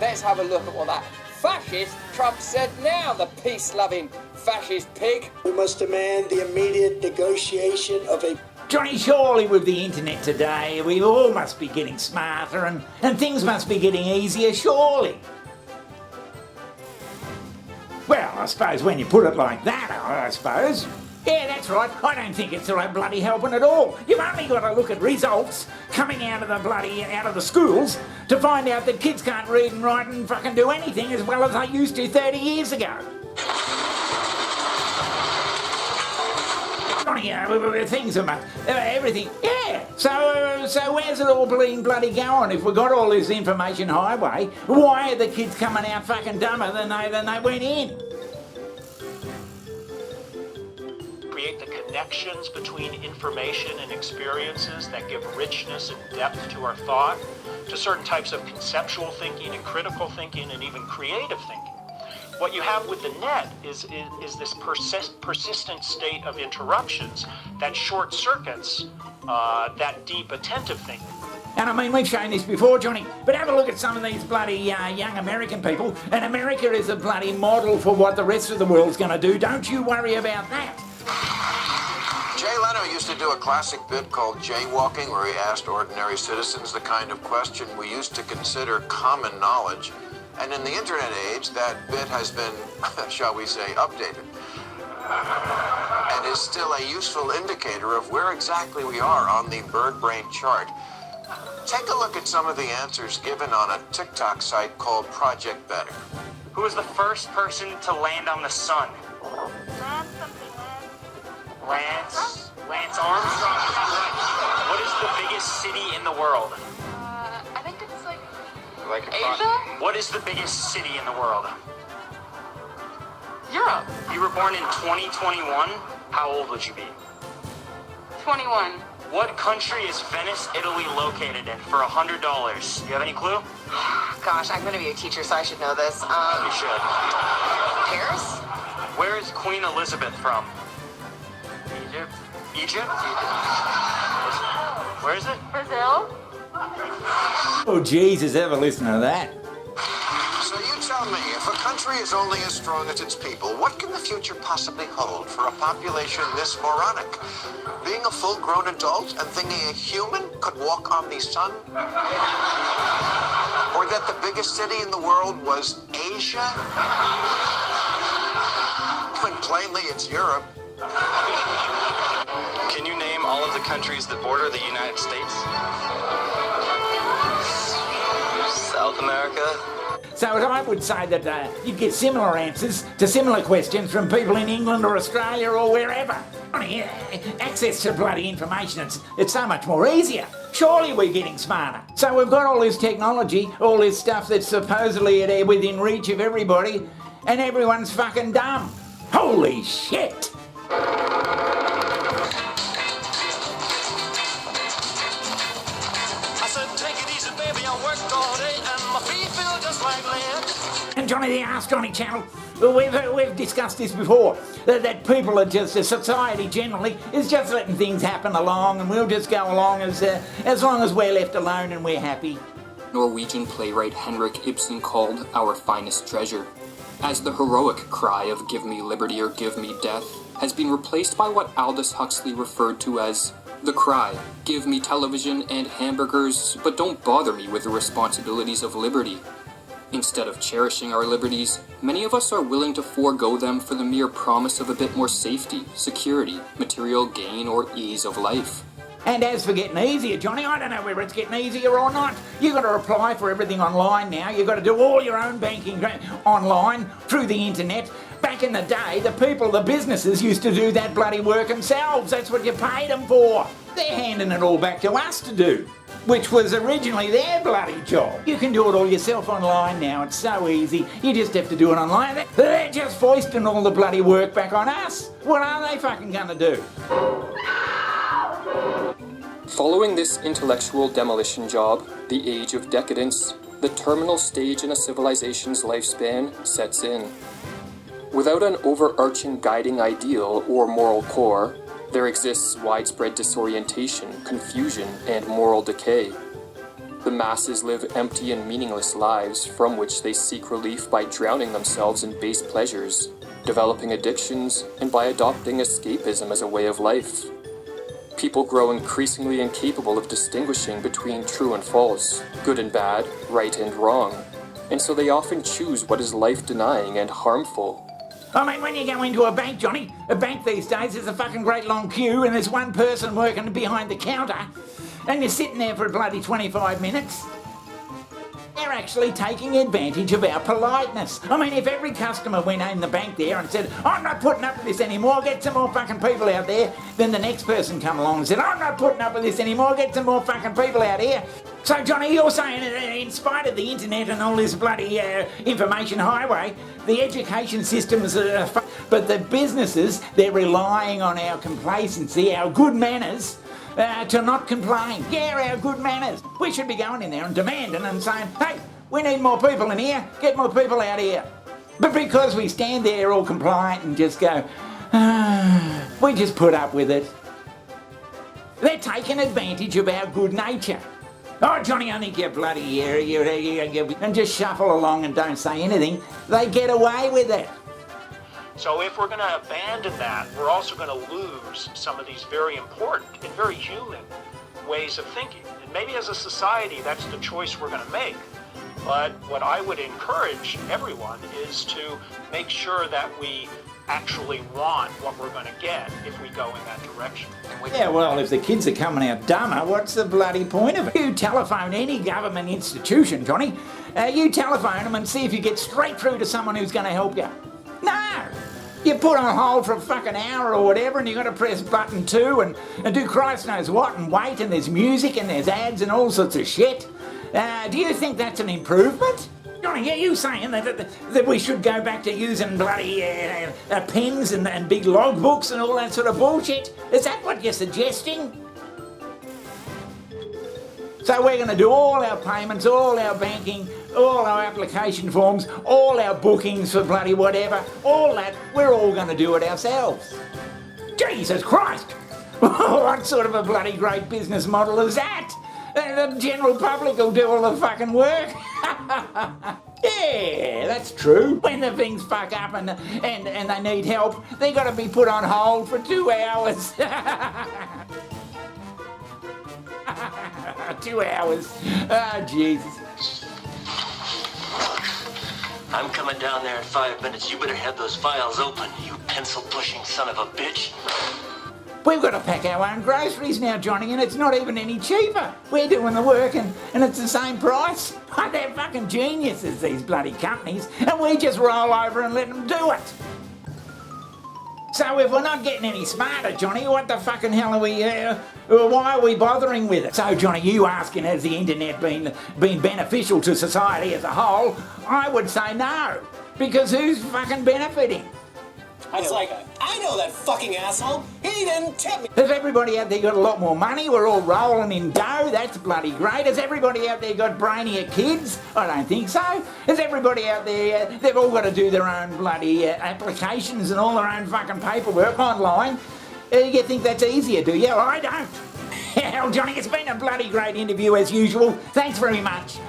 let's have a look at what that fascist Trump said now, the peace-loving fascist pig. We must demand the immediate negotiation of a... Johnny, surely with the internet today, we all must be getting smarter and things must be getting easier, surely. Well, I suppose when you put it like that, I suppose. Yeah, that's right. I don't think it's bloody helping at all. You've only got to look at results coming out of the schools to find out that kids can't read and write and fucking do anything as well as they used to 30 years ago. Things are everything. Yeah. So where's it all bloody going? If we got all this information highway, why are the kids coming out fucking dumber than they went in? Create the connections between information and experiences that give richness and depth to our thought, to certain types of conceptual thinking and critical thinking and even creative thinking. What you have with the net is this persistent state of interruptions that short circuits that deep attentive thinking. And I mean, we've shown this before, Johnny, but have a look at some of these bloody young American people, and America is a bloody model for what the rest of the world's going to do. Don't you worry about that. Jay Leno used to do a classic bit called Jaywalking, where he asked ordinary citizens the kind of question we used to consider common knowledge. And in the internet age, that bit has been, shall we say, updated. And is still a useful indicator of where exactly we are on the bird brain chart. Take a look at some of the answers given on a TikTok site called Project Better. Who was the first person to land on the sun? Lance Armstrong. What is the biggest city in the world? I think it's like Asia? What is the biggest city in the world? Europe. You were born in 2021. How old would you be? 21. What country is Venice, Italy located in for $100? Do you have any clue? Gosh, I'm gonna be a teacher, so I should know this. You should. Paris? Where is Queen Elizabeth from? Egypt? Where is it? Brazil? Oh, Jesus, ever listen to that? So you tell me, if a country is only as strong as its people, what can the future possibly hold for a population this moronic? Being a full-grown adult and thinking a human could walk on the sun? Or that the biggest city in the world was Asia? When plainly it's Europe. Can you name all of the countries that border the United States? South America? So I would say that you'd get similar answers to similar questions from people in England or Australia or wherever. Access to bloody information, it's so much more easier. Surely we're getting smarter. So we've got all this technology, all this stuff that's supposedly within reach of everybody, and everyone's fucking dumb. Holy shit! And Johnny the Ask Johnny channel, we've discussed this before, that people are just, society generally is just letting things happen along, and we'll just go along as long as we're left alone and we're happy. Norwegian playwright Henrik Ibsen called our finest treasure, as the heroic cry of "give me liberty or give me death" has been replaced by what Aldous Huxley referred to as the cry, "give me television and hamburgers, but don't bother me with the responsibilities of liberty." Instead of cherishing our liberties, many of us are willing to forego them for the mere promise of a bit more safety, security, material gain, or ease of life. And as for getting easier, Johnny, I don't know whether it's getting easier or not. You've got to apply for everything online now. You've got to do all your own banking online, through the internet. Back in the day, the people, the businesses used to do that bloody work themselves. That's what you paid them for. They're handing it all back to us to do, which was originally their bloody job. You can do it all yourself online now. It's so easy. You just have to do it online. They're just foisting all the bloody work back on us. What are they fucking gonna do? Following this intellectual demolition job, the age of decadence, the terminal stage in a civilization's lifespan, sets in. Without an overarching guiding ideal or moral core, there exists widespread disorientation, confusion, and moral decay. The masses live empty and meaningless lives from which they seek relief by drowning themselves in base pleasures, developing addictions, and by adopting escapism as a way of life. People grow increasingly incapable of distinguishing between true and false, good and bad, right and wrong, and so they often choose what is life-denying and harmful. I mean, when you go into a bank, Johnny, a bank these days is a fucking great long queue and there's one person working behind the counter and you're sitting there for bloody 25 minutes. They're actually taking advantage of our politeness. I mean, if every customer went in the bank there and said, I'm not putting up with this anymore, get some more fucking people out there, then the next person come along and said, I'm not putting up with this anymore, get some more fucking people out here. So, Johnny, you're saying in spite of the internet and all this bloody information highway, the education systems are but the businesses, they're relying on our complacency, our good manners, to not complain. Yeah, our good manners. We should be going in there and demanding and saying, hey, we need more people in here, get more people out here. But because we stand there all compliant and just go, we just put up with it. They're taking advantage of our good nature. Oh, Johnny, I think you're bloody and just shuffle along and don't say anything. They get away with it. So if we're going to abandon that, we're also going to lose some of these very important and very human ways of thinking. And maybe as a society, that's the choice we're going to make. But what I would encourage everyone is to make sure that we actually want what we're going to get if we go in that direction. Yeah, well, if the kids are coming out dumber, what's the bloody point of it? You telephone any government institution, Johnny. You telephone them and see if you get straight through to someone who's going to help you. No! You put on hold for a fucking hour or whatever and you got to press button 2 and do Christ knows what and wait and there's music and there's ads and all sorts of shit. Do you think that's an improvement? Johnny, are you saying that we should go back to using bloody pens and big logbooks and all that sort of bullshit? Is that what you're suggesting? So we're going to do all our payments, all our banking, all our application forms, all our bookings for bloody whatever, all that, we're all going to do it ourselves. Jesus Christ! What sort of a bloody great business model is that? The general public will do all the fucking work. Yeah, that's true. When the things fuck up and they need help, they got to be put on hold for 2 hours. 2 hours. Oh, Jesus. I'm coming down there in 5 minutes. You better have those files open, you pencil-pushing son of a bitch. We've got to pack our own groceries now, Johnny, and it's not even any cheaper. We're doing the work and it's the same price. They're fucking geniuses, these bloody companies, and we just roll over and let them do it. So if we're not getting any smarter, Johnny, what the fucking hell are we, why are we bothering with it? So, Johnny, you asking, has the internet been beneficial to society as a whole? I would say no, because who's fucking benefiting? It's like, I know that fucking asshole. He didn't tip me. Has everybody out there got a lot more money? We're all rolling in dough. That's bloody great. Has everybody out there got brainier kids? I don't think so. Has everybody out there, they've all got to do their own bloody applications and all their own fucking paperwork online. You think that's easier, do you? I don't. Hell, Johnny, it's been a bloody great interview as usual. Thanks very much.